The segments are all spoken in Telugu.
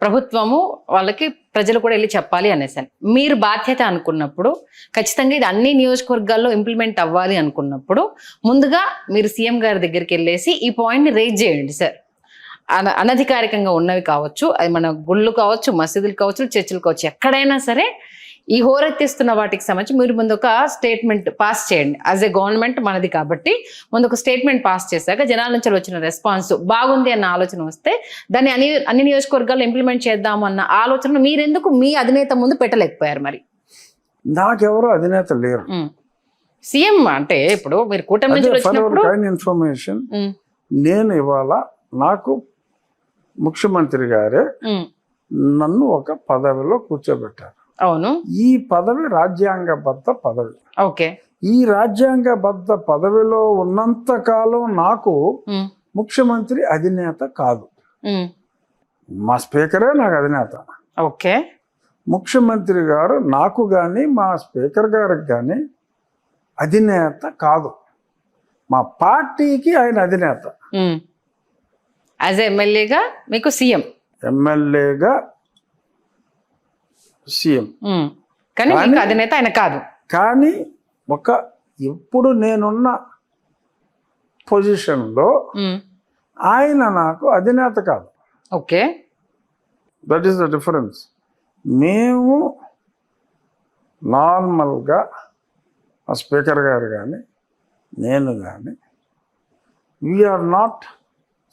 ప్రభుత్వము వాళ్ళకి ప్రజలు కూడా వెళ్ళి చెప్పాలి అనేసాను. మీరు బాధ్యత అనుకున్నప్పుడు ఖచ్చితంగా ఇది అన్ని నియోజకవర్గాల్లో ఇంప్లిమెంట్ అవ్వాలి అనుకున్నప్పుడు ముందుగా మీరు సీఎం గారి దగ్గరికి వెళ్ళేసి ఈ పాయింట్ని రేజ్ చేయండి సార్. అనధికారికంగా ఉన్నవి కావచ్చు, అది మన గుళ్ళు కావచ్చు, మసీదులు కావచ్చు, చర్చిలు కావచ్చు, ఎక్కడైనా సరే ఈ హోరెత్తిస్తున్న వాటికి సంబంధించి మీరు ముందు ఒక స్టేట్మెంట్ పాస్ చేయండి. యాజ్ ఏ గవర్నమెంట్ మనది కాబట్టి ముందు ఒక స్టేట్మెంట్ పాస్ చేశాక జనాల నుంచి వచ్చిన రెస్పాన్స్ బాగుంది అన్న ఆలోచన వస్తే దాన్ని అన్ని నియోజకవర్గాల్లో ఇంప్లిమెంట్ చేద్దాము అన్న ఆలోచన మీరెందుకు మీ అధినేత ముందు పెట్టలేకపోయారు? మరి నాకెవరో అధినేత లేరు. సీఎం అంటే ఇప్పుడు మీరు కూటమి నుంచి వచ్చినప్పుడు ఇన్ఫర్మేషన్ నేను ఇవాళ నాకు ముఖ్యమంత్రి గారే నన్ను ఒక పదవిలో కూర్చోబెట్టారు. అవును, ఈ పదవి రాజ్యాంగబద్ధ పదవి. ఓకే, ఈ రాజ్యాంగబద్ధ పదవిలో ఉన్నంత కాలం నాకు ముఖ్యమంత్రి అధినేత కాదు. మా స్పీకరే నాకు అధినేత. ఓకే, ముఖ్యమంత్రి గారు నాకు కానీ మా స్పీకర్ గారికి కానీ అధినేత కాదు. మా పార్టీకి ఆయన అధినేత. యాజ్ ఎమ్మెల్యేగా మీకు సీఎం, ఎమ్మెల్యేగా సీఎం, కానీ మీకు అధినేత ఆయన కాదు. కానీ ఇప్పుడు నేనున్న పొజిషన్లో ఆయన నాకు అధినేత కాదు. Okay, that is the difference. మేము నార్మల్గా మా స్పీకర్ గారు కానీ నేను కానీ we are not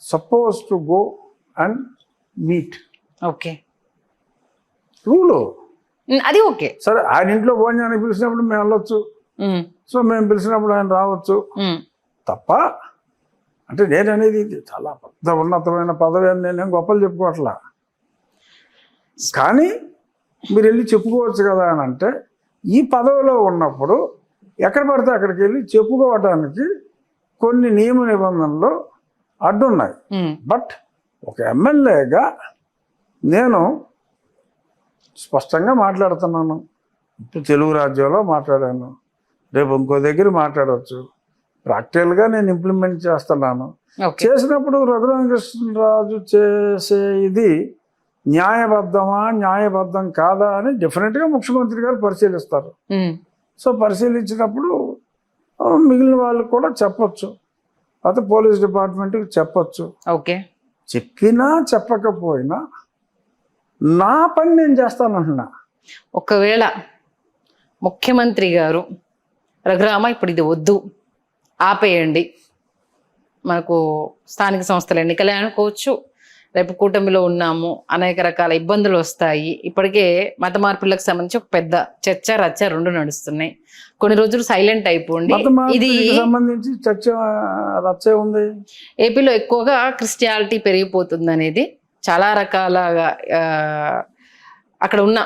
suppose to go and meet. Okay, rule అది ఓకే. సరే, ఆయన ఇంట్లో భోజనానికి పిలిచినప్పుడు మేము వెళ్ళొచ్చు, సో మేము పిలిచినప్పుడు ఆయన రావచ్చు తప్ప. అంటే నేను అనేది ఇది చాలా పెద్ద ఉన్నతమైన పదవి అని నేనేం గొప్పలు చెప్పుకోవట్లా. కానీ మీరు వెళ్ళి చెప్పుకోవచ్చు కదా అని అంటే, ఈ పదవిలో ఉన్నప్పుడు ఎక్కడ పడితే అక్కడికి వెళ్ళి చెప్పుకోవడానికి కొన్ని నియమ నిబంధనలు అడ్డున్నాయి. బట్ ఒక ఎమ్మెల్యేగా నేను స్పష్టంగా మాట్లాడుతున్నాను. ఇప్పుడు తెలుగు రాజ్యంలో మాట్లాడాను, రేపు ఇంకో దగ్గర మాట్లాడవచ్చు. ప్రాక్టికల్గా నేను ఇంప్లిమెంట్ చేస్తున్నాను. చేసినప్పుడు రఘురామకృష్ణరాజు చేసే ఇది న్యాయబద్ధమా న్యాయబద్ధం కాదా అని డెఫినెట్గా ముఖ్యమంత్రి గారు పరిశీలిస్తారు. సో పరిశీలించినప్పుడు మిగిలిన వాళ్ళు కూడా చెప్పచ్చు, అయితే పోలీస్ డిపార్ట్మెంట్కి చెప్పచ్చు. ఓకే, చెప్పినా చెప్పకపోయినా నా పని నేను చేస్తానంటున్నా. ఒకవేళ ముఖ్యమంత్రి గారు రఘురామ ఇప్పుడు ఇది వద్దు, ఆపేయండి, మనకు స్థానిక సంస్థల ఎన్నికలే అనుకోవచ్చు, రేపు కూటమిలో ఉన్నాము, అనేక రకాల ఇబ్బందులు వస్తాయి, ఇప్పటికే మత మార్పులకు సంబంధించి ఒక పెద్ద చర్చ రచ్చ రెండు నడుస్తున్నాయి, కొన్ని రోజులు సైలెంట్ అయిపోండి, ఇది సంబంధించి చర్చ రచ్చ ఉంది. ఏపీలో ఎక్కువగా క్రిస్టియానిటీ పెరిగిపోతుంది అనేది చాలా రకాలుగా అక్కడ ఉన్న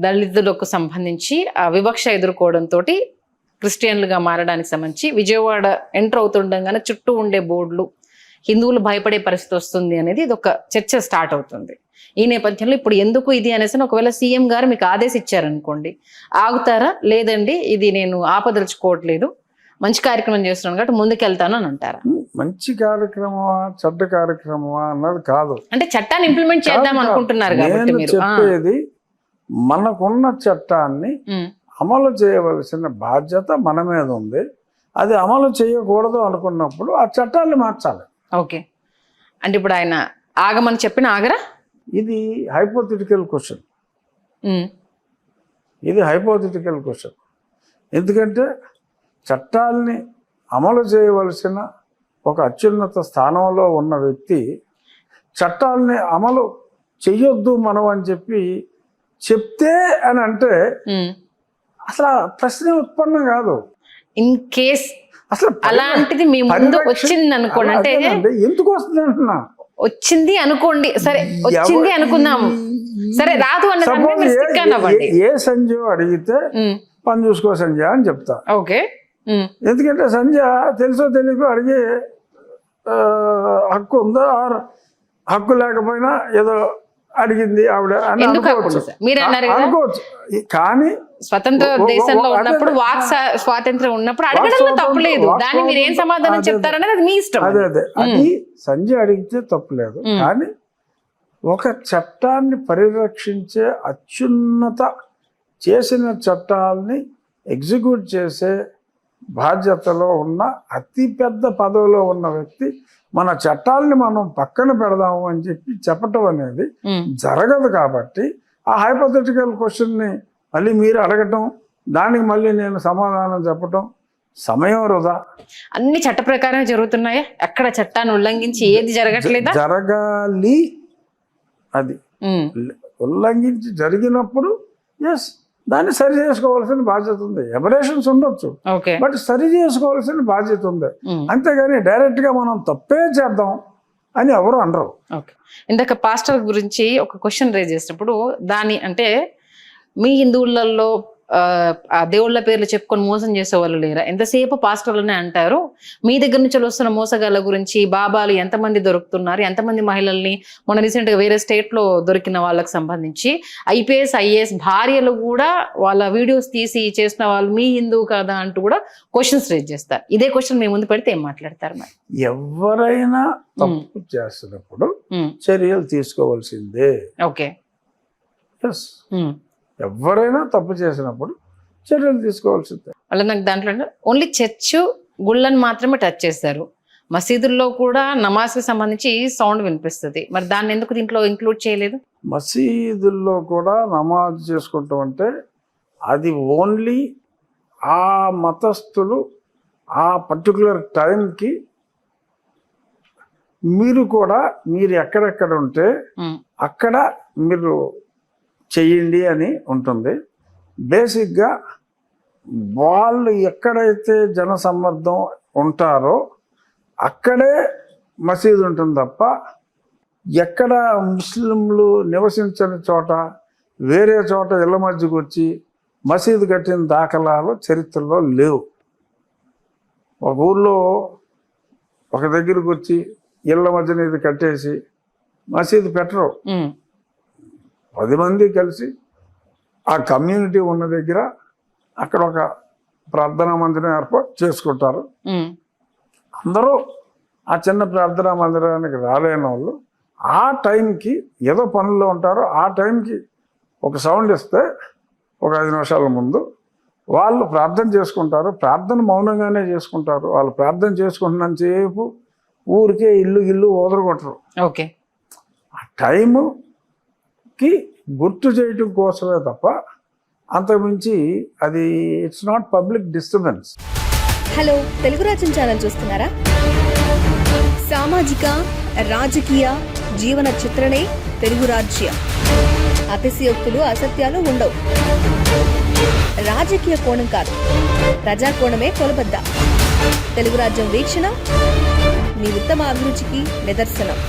దళితులకు సంబంధించి ఆ వివక్ష ఎదుర్కోవడంతో క్రిస్టియన్లుగా మారడానికి సంబంధించి విజయవాడ ఎంటర్ అవుతుండగానే చుట్టూ ఉండే బోర్డులు హిందువులు భయపడే పరిస్థితి వస్తుంది అనేది ఇది ఒక చర్చ స్టార్ట్ అవుతుంది. ఈ నేపథ్యంలో ఇప్పుడు ఎందుకు ఇది అనేసి ఒకవేళ సీఎం గారు మీకు ఆదేశించారనుకోండి, ఆగుతారా? లేదండి ఇది నేను ఆపదలుచుకోవట్లేదు, మంచి కార్యక్రమం చేస్తున్నాను కాబట్టి ముందుకెళ్తాను అని అంటారా? మంచి కార్యక్రమమా చెడ్డ కార్యక్రమమా అన్నది కాదు. అంటే చట్టాన్ని ఇంప్లిమెంట్ చేద్దాం అనుకుంటున్నారు కాబట్టి మీరు చెప్పేది, మనకున్న చట్టాన్ని అమలు చేయవలసిన బాధ్యత మన మీద ఉంది. అది అమలు చేయకూడదు అనుకున్నప్పుడు ఆ చట్టాన్ని మార్చాలి. ఓకే, అంటే ఇప్పుడు ఆయన ఆగమని చెప్పిన ఆగరా? ఇది హైపోథెటికల్ క్వశ్చన్. ఇది హైపోథెటికల్ క్వశ్చన్. ఎందుకంటే చట్టాలని అమలు చేయవలసిన ఒక అత్యున్నత స్థానంలో ఉన్న వ్యక్తి చట్టాలని అమలు చెయ్యొద్దు మనం అని చెప్తే అని అంటే అసలు ప్రశ్న ఉత్పన్నం కాదు. ఇన్ కేస్ అసలు అలాంటిది మీ ముందు వచ్చింది అనుకోండి, అంటే ఎందుకు వస్తుంది అంటున్నా, వచ్చింది అనుకోండి, సరే వచ్చింది అనుకుందాము, సరే రాదు అన్నది ఏ సంజయ్ అడిగితే పని చూసుకో సంజయ్ అని చెప్తా. ఓకే, ఎందుకంటే సంజయ్ తెలుసో తెలియకో అడిగే హక్కు ఉందా, హక్కు లేకపోయినా ఏదో అడిగింది ఆవిడ అని అనుకోవచ్చు. కానీ స్వతంత్ర దేశంలో ఉన్నప్పుడు వాక్ స్వాతంత్రం ఉన్నప్పుడు అడగడంలో తప్పులేదు, దాన్ని మీరు ఏం సమాధానం చెప్తారనేది అది మీ ఇష్టం. అదే అది సంజయ్ అడిగితే తప్పులేదు. కానీ ఒక చట్టాన్ని పరిరక్షించే అత్యున్నత చేసిన చట్టాలని ఎగ్జిక్యూట్ చేసే బాధ్యతలో ఉన్న అతిపెద్ద పదవిలో ఉన్న వ్యక్తి మన చట్టాలని మనం పక్కన పెడదాము అని చెప్పటం అనేది జరగదు. కాబట్టి ఆ హైపోథెటికల్ క్వశ్చన్ని మళ్ళీ మీరు అడగటం, దానికి మళ్ళీ నేను సమాధానం చెప్పటం సమయం వృధా. అన్ని చట్ట ప్రకారం జరుగుతున్నాయా? ఎక్కడ చట్టాన్ని ఉల్లంఘించి ఏది జరగట్లేదా? జరగాలి. అది ఉల్లంఘించి జరిగినప్పుడు ఎస్ దాన్ని సరి చేసుకోవాల్సిన బాధ్యత ఉంది. ఎబరేషన్స్ ఉండొచ్చు, బట్ సరి చేసుకోవాల్సిన బాధ్యత ఉంది. అంతేగాని డైరెక్ట్ గా మనం తప్పే చేద్దాం అని ఎవరు అనరు. ఇందాక పాస్టర్ గురించి ఒక క్వశ్చన్ రేజ్ చేసినప్పుడు దాని అంటే మీ హిందువులలో ఆ దేవుళ్ళ పేర్లు చెప్పుకొని మోసం చేసే వాళ్ళు లేరా? ఎంతసేపు పాస్టర్లనే అంటారు. మీ దగ్గర నుంచి వస్తున్న మోసగాళ్ళ గురించి బాబాలు ఎంతమంది దొరుకుతున్నారు, ఎంతమంది మహిళల్ని మొన్న రీసెంట్ గా వేరే స్టేట్ లో దొరికిన వాళ్ళకి సంబంధించి IPS IAS భార్యలు కూడా వాళ్ళ వీడియోస్ తీసి చేసిన వాళ్ళు మీ హిందువు కాదా అంటూ కూడా క్వశ్చన్స్ రేజ్ చేస్తారు. ఇదే క్వశ్చన్ మీ ముందు పెడితే ఏం మాట్లాడతారు? మరి ఎవరైనా తప్పు చేస్తున్నప్పుడు చర్యలు తీసుకోవాల్సిందే. ఓకే, ఎవరైనా తప్పు చేసినప్పుడు చర్యలు తీసుకోవాల్సిందే. వాళ్ళ నాకు దాంట్లో ఓన్లీ చర్చ్ గుళ్ళని మాత్రమే టచ్ చేస్తారు. మసీదుల్లో కూడా నమాజ్కి సంబంధించి సౌండ్ వినిపిస్తుంది. మరి దాన్ని ఎందుకు దీంట్లో ఇంక్లూడ్ చేయలేదు? మసీదుల్లో కూడా నమాజ్ చేసుకుంటాం అంటే అది ఓన్లీ ఆ మతస్థులు ఆ పర్టికులర్ టైంకి మీరు ఎక్కడెక్కడ ఉంటే అక్కడ మీరు చెయ్యండి అని ఉంటుంది. బేసిక్గా వాళ్ళు ఎక్కడైతే జనసమ్మర్దం ఉంటారో అక్కడే మసీదు ఉంటుంది తప్ప ఎక్కడ ముస్లింలు నివసించని చోట వేరే చోట ఇళ్ళ మధ్యకు వచ్చి మసీదు కట్టిన దాఖలాలు చరిత్రలో లేవు. ఒక ఊళ్ళో ఒక దగ్గరకు వచ్చి ఇళ్ళ మధ్యన ఇది కట్టేసి మసీదు పెట్టరు. 10 మంది కలిసి ఆ కమ్యూనిటీ ఉన్న దగ్గర అక్కడ ఒక ప్రార్థనా మందిరం ఏర్పాటు చేసుకుంటారు. అందరూ ఆ చిన్న ప్రార్థనా మందిరానికి రాలేని వాళ్ళు ఆ టైంకి ఏదో పనుల్లో ఉంటారో ఆ టైంకి ఒక సౌండ్ ఇస్తే ఒక 5 నిమిషాల ముందు వాళ్ళు ప్రార్థన చేసుకుంటారు. ప్రార్థన మౌనంగానే చేసుకుంటారు. వాళ్ళు ప్రార్థన చేసుకుంటున్నంతసేపు ఊరికే ఇల్లు ఓదరగొట్టరు. ఓకే, ఆ టైముకి గుర్తు చేయటం కోసమే తప్ప అంతకుమించి అది it's not public disturbance. Hello, Telugu రాజ్యం ఛానల్ చూస్తున్నారా? సామాజిక రాజకీయ జీవన చిత్రణే తెలుగు రాజ్యం. అతిశయోక్తులు అసత్యాలు ఉండవు. రాజకీయ కోణం కాదు, ప్రజా కోణమే కొలబద్ద. తెలుగు రాజ్యం వీక్షణ మీ ఉత్తమ అభిరుచికి నిదర్శనం.